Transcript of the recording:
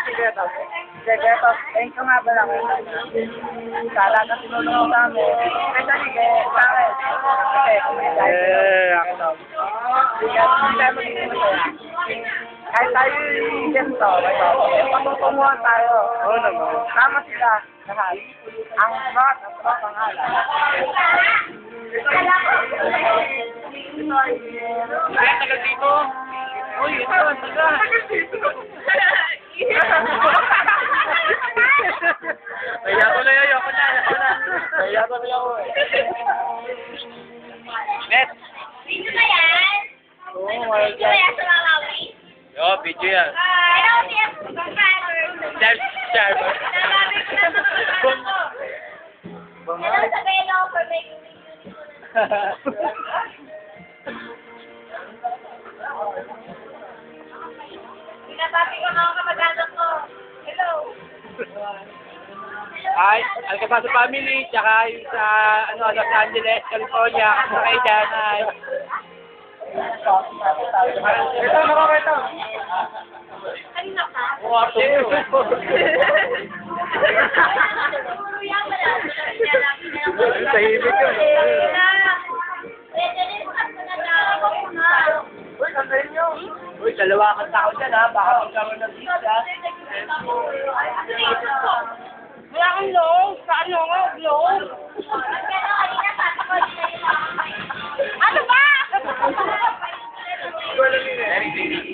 Sige, Tos. Sige, Tos. Thank you nga pala. Sala ka tinulong mo sa amin. Kaya sige, sa akin. Sige, kumita. Sige, hindi tayo magiging masaya. Kahit tayo yung ganito, patutunguhan tayo. Oo naman. Tama sila. Lahat. Ang rock, ang halang. Kaya tagal dito. Uy, ito, ang tagal. Ayoko na. Net. Video ba yan? Oo, Video ba yan sa Malawi? Yo, video yan. Ano siya? Charm. Nalabi ko na sa Hello sa Belo for making me beautiful. Binabati ko mga kamag-anak ko. Hello. Ay, Alcabasa family, tsaka yung sa Los Angeles, California, kasama kayo dyan, ay. Ito, nakakita. Kanina ka? Kwarto mo. Siguro yan, wala. Tahimik yun. Pwede rin sa na Uy, kantayin nyo. Uy, dalawa kang tao dyan ha, baka magkaroon ng visa. Wala kang low. Saan yung low? Ano ba? Very big.